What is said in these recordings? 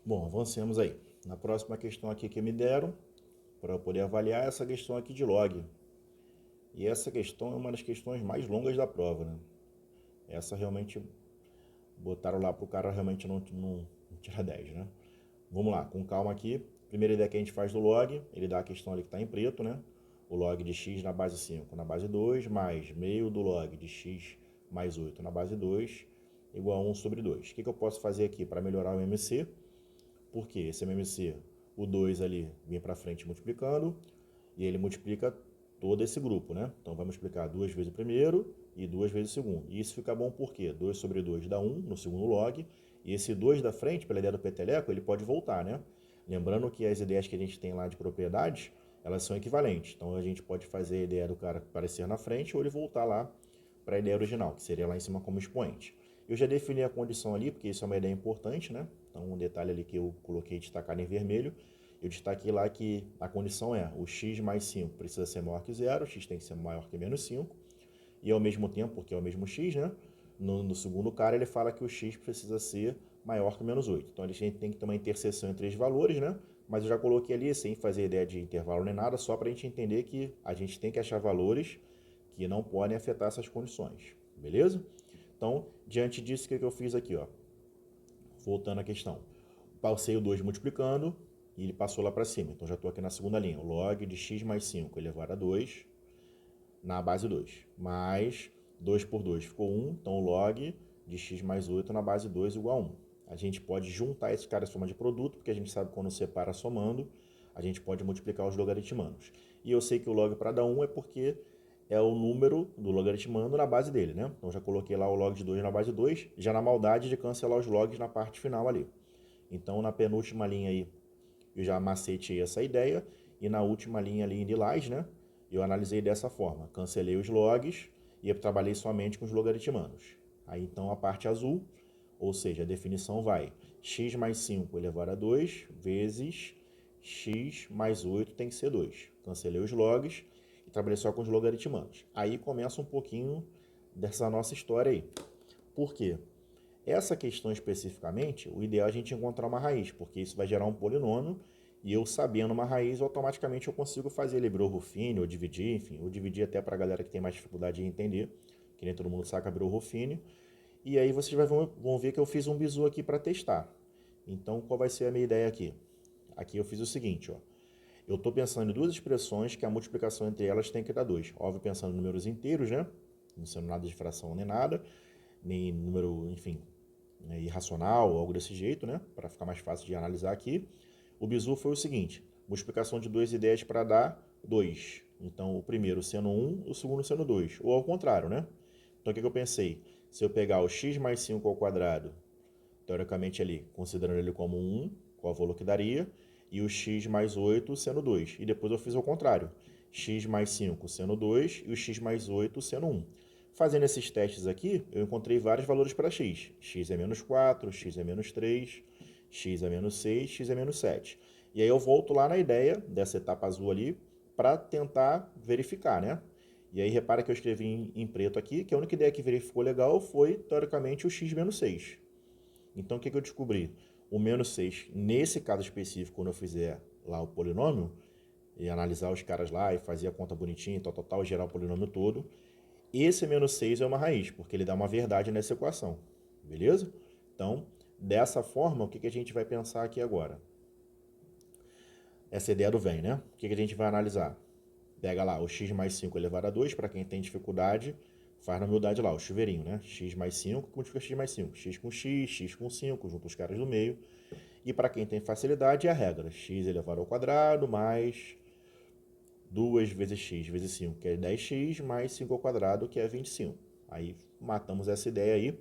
Bom, avancemos aí. Na próxima questão aqui que me deram, para eu poder avaliar essa questão aqui de log. E essa questão é uma das questões mais longas da prova, né? Essa realmente botaram lá para o cara realmente não tirar 10, né? Vamos lá, com calma aqui. Primeira ideia que a gente faz do log, ele dá a questão ali que está em preto, né? O log de x na base 5 na base 2, mais meio do log de x mais 8 na base 2, igual a 1 sobre 2. O que eu posso fazer aqui para melhorar o MMC? Porque esse MMC, o 2 ali, vem para frente multiplicando, e ele multiplica todo esse grupo, né? Então vai multiplicar duas vezes o primeiro e duas vezes o segundo. E isso fica bom porque 2 sobre 2 dá 1 no segundo log, e esse 2 da frente, pela ideia do peteleco, ele pode voltar, né? Lembrando que as ideias que a gente tem lá de propriedades, elas são equivalentes. Então a gente pode fazer a ideia do cara aparecer na frente ou ele voltar lá para a ideia original, que seria lá em cima como expoente. Eu já defini a condição ali, porque isso é uma ideia importante, né? Então um detalhe ali que eu coloquei destacado em vermelho, eu destaquei lá que a condição é o x mais 5 precisa ser maior que zero, x tem que ser maior que menos 5, e ao mesmo tempo, porque é o mesmo x, né? No segundo cara ele fala que o x precisa ser maior que menos 8. Então a gente tem que ter uma interseção entre os valores, né? Mas eu já coloquei ali, sem fazer ideia de intervalo nem nada, só para a gente entender que a gente tem que achar valores que não podem afetar essas condições, beleza? Então, diante disso, o que eu fiz aqui, ó? Voltando à questão. Passei o 2 multiplicando e ele passou lá para cima. Então já estou aqui na segunda linha. O log de x mais 5 elevado a 2 na base 2. Mais 2 por 2 ficou 1. Então o log de x mais 8 na base 2 igual a 1. A gente pode juntar esses caras em forma de produto, porque a gente sabe que quando separa somando, a gente pode multiplicar os logaritmanos. E eu sei que o log para dar 1 é porque é o número do logaritmando na base dele, né? Então já coloquei lá o log de 2 na base 2, já na maldade de cancelar os logs na parte final ali. Então na penúltima linha aí eu já macetei essa ideia e na última linha ali em lilás, né? Eu analisei dessa forma, cancelei os logs e eu trabalhei somente com os logaritmanos. Aí então a parte azul, ou seja, a definição vai x mais 5 elevado a 2 vezes x mais 8 tem que ser 2. Cancelei os logs e trabalhei só com os logaritmanos. Aí começa um pouquinho dessa nossa história aí. Por quê? Essa questão especificamente, o ideal é a gente encontrar uma raiz, porque isso vai gerar um polinômio, e eu sabendo uma raiz, automaticamente eu consigo fazer Librou-Ruffini, ou dividir, enfim, ou dividir até para a galera que tem mais dificuldade de entender, que nem todo mundo saca Librou-Ruffini. E aí vocês vão ver que eu fiz um bizu aqui para testar. Então, qual vai ser a minha ideia aqui? Aqui eu fiz o seguinte, ó. Eu estou pensando em duas expressões que a multiplicação entre elas tem que dar 2. Óbvio, pensando em números inteiros, né? Não sendo nada de fração nem nada, nem número, enfim, irracional ou algo desse jeito, né? Para ficar mais fácil de analisar aqui. O bizu foi o seguinte: multiplicação de duas ideias para dar 2. Então, o primeiro sendo 1, o segundo sendo 2. Ou ao contrário, né? Então, o que eu pensei? Se eu pegar o x mais 5 ao quadrado, teoricamente ali, considerando ele como 1, qual o valor que daria? E o x mais 8 sendo 2. E depois eu fiz ao contrário. X mais 5 sendo 2 e o x mais 8 sendo 1. Fazendo esses testes aqui, eu encontrei vários valores para x. X é menos 4, x é menos 3, x é menos 6, x é menos 7. E aí eu volto lá na ideia dessa etapa azul ali para tentar verificar, né? E aí repara que eu escrevi em preto aqui, que a única ideia que verificou legal foi, teoricamente, o x menos 6. Então, o que eu descobri? O menos 6, nesse caso específico, quando eu fizer lá o polinômio, e analisar os caras lá e fazer a conta bonitinha, tal, tal, tal, e gerar o polinômio todo, esse menos 6 é uma raiz, porque ele dá uma verdade nessa equação. Beleza? Então, dessa forma, o que a gente vai pensar aqui agora? Essa ideia do vem, né? O que a gente vai analisar? Pega lá o x mais 5 elevado a 2, para quem tem dificuldade, faz na humildade lá, o chuveirinho, né? X mais 5, multiplica x mais 5. X com 5, junta os caras no meio. E para quem tem facilidade, é a regra. X elevado ao quadrado mais 2 vezes x vezes 5, que é 10x, mais 5 ao quadrado, que é 25. Aí matamos essa ideia aí,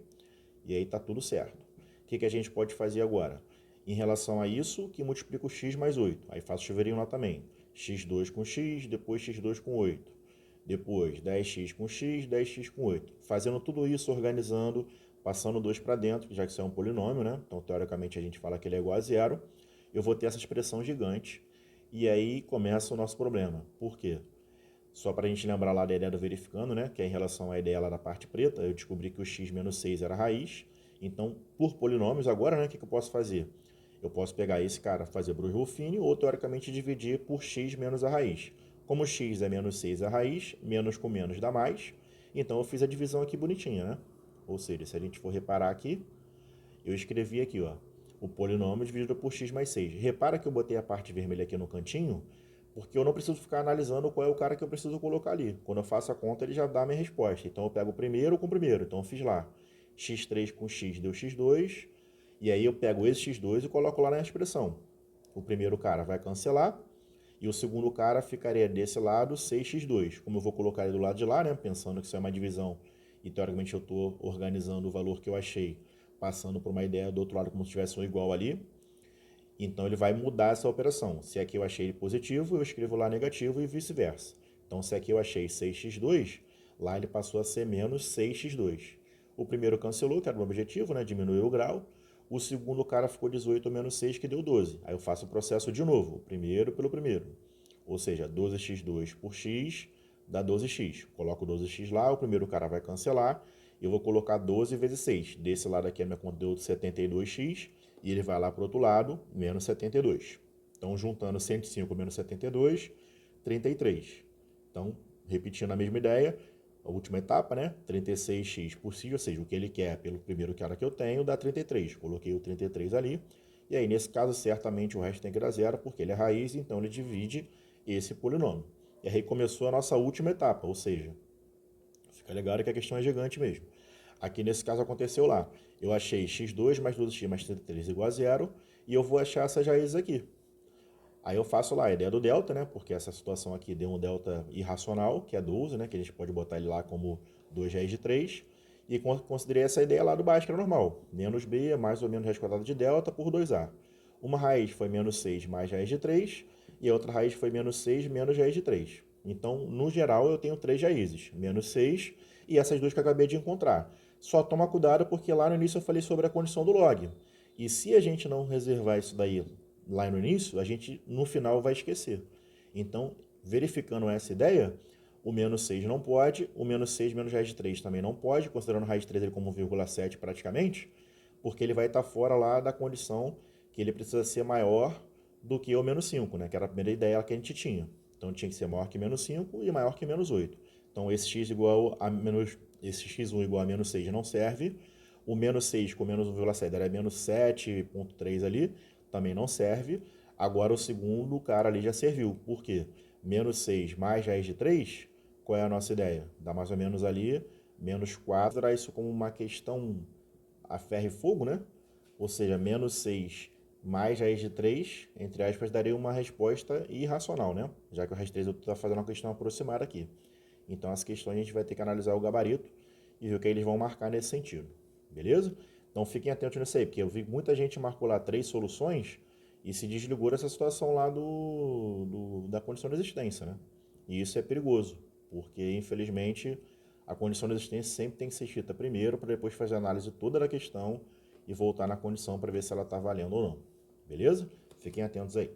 e aí tá tudo certo. O que a gente pode fazer agora? Em relação a isso, que multiplica o x mais 8. Aí faço o chuveirinho lá também. x2 com x, depois x2 com 8. Depois 10x com x, 10x com 8. Fazendo tudo isso, organizando, passando 2 para dentro, já que isso é um polinômio, né? Então, teoricamente, a gente fala que ele é igual a zero. Eu vou ter essa expressão gigante. E aí começa o nosso problema. Por quê? Só para a gente lembrar lá da ideia do verificando, né? Que é em relação à ideia lá da parte preta, eu descobri que o x menos 6 era a raiz. Então, por polinômios, agora, né? O que eu posso fazer? Eu posso pegar esse cara, fazer Bruce-Ruffini, ou teoricamente dividir por x menos a raiz. Como x é menos 6 a raiz, menos com menos dá mais, então eu fiz a divisão aqui bonitinha, né? Ou seja, se a gente for reparar aqui, eu escrevi aqui, ó, o polinômio dividido por x mais 6. Repara que eu botei a parte vermelha aqui no cantinho, porque eu não preciso ficar analisando qual é o cara que eu preciso colocar ali. Quando eu faço a conta, ele já dá a minha resposta. Então eu pego o primeiro com o primeiro. Então eu fiz lá, x3 com x deu x2, e aí eu pego esse x2 e coloco lá na expressão. O primeiro cara vai cancelar, e o segundo cara ficaria desse lado 6x2. Como eu vou colocar ele do lado de lá, né, pensando que isso é uma divisão, e teoricamente eu estou organizando o valor que eu achei, passando por uma ideia do outro lado como se tivesse um igual ali, então ele vai mudar essa operação. Se aqui eu achei ele positivo, eu escrevo lá negativo e vice-versa. Então se aqui eu achei 6x2, lá ele passou a ser menos 6x2. O primeiro cancelou, que era o objetivo, né? Diminuiu o grau. O segundo cara ficou 18 menos 6, que deu 12. Aí eu faço o processo de novo, o primeiro pelo primeiro. Ou seja, 12x2 por x dá 12x. Coloco 12x lá, o primeiro cara vai cancelar. Eu vou colocar 12 vezes 6. Desse lado aqui a minha conta deu 72x. E ele vai lá para o outro lado, menos 72. Então, juntando 105 menos 72, 33. Então, repetindo a mesma ideia, a última etapa, né? 36x por si, ou seja, o que ele quer pelo primeiro cara que eu tenho, dá 33. Coloquei o 33 ali. E aí, nesse caso, certamente o resto tem que dar zero, porque ele é raiz, então ele divide esse polinômio. E aí começou a nossa última etapa, ou seja, fica ligado que a questão é gigante mesmo. Aqui nesse caso aconteceu lá. Eu achei x2 mais 12x mais 33 igual a zero, e eu vou achar essas raízes aqui. Aí eu faço lá a ideia do delta, né? Porque essa situação aqui deu um delta irracional, que é 12, né? Que a gente pode botar ele lá como 2 raiz de 3. E considerei essa ideia lá do Bhaskara normal. Menos b mais ou menos raiz quadrada de delta por 2a. Uma raiz foi menos 6 mais raiz de 3, e a outra raiz foi menos 6 menos raiz de 3. Então, no geral, eu tenho três raízes, menos 6 e essas duas que eu acabei de encontrar. Só toma cuidado porque lá no início eu falei sobre a condição do log. E se a gente não reservar isso daí lá no início, a gente no final vai esquecer. Então, verificando essa ideia, o menos 6 não pode, o menos 6 menos raiz de 3 também não pode, considerando raiz de 3 ele como 1,7 praticamente, porque ele vai estar fora lá da condição que ele precisa ser maior do que o menos 5, né? Que era a primeira ideia que a gente tinha. Então tinha que ser maior que menos 5 e maior que menos 8. Então esse x igual a menos, esse x1 igual a menos 6 não serve. O menos 6 com menos 1,7 era menos 7,3 ali, também não serve. Agora o segundo cara ali já serviu. Por quê? Menos 6 mais raiz de 3, qual é a nossa ideia? Dá mais ou menos ali, menos 4, dá isso como uma questão a ferro e fogo, né? Ou seja, menos 6 mais raiz de 3, entre aspas, daria uma resposta irracional, né? Já que o raiz de 3 eu estou fazendo uma questão aproximada aqui. Então, essa questão a gente vai ter que analisar o gabarito e ver o que eles vão marcar nesse sentido. Beleza? Então, fiquem atentos nisso aí, porque eu vi muita gente marcou lá 3 soluções e se desligou dessa situação lá da condição de existência, né? E isso é perigoso, porque, infelizmente, a condição de existência sempre tem que ser escrita primeiro para depois fazer a análise toda da questão e voltar na condição para ver se ela está valendo ou não. Beleza? Fiquem atentos aí.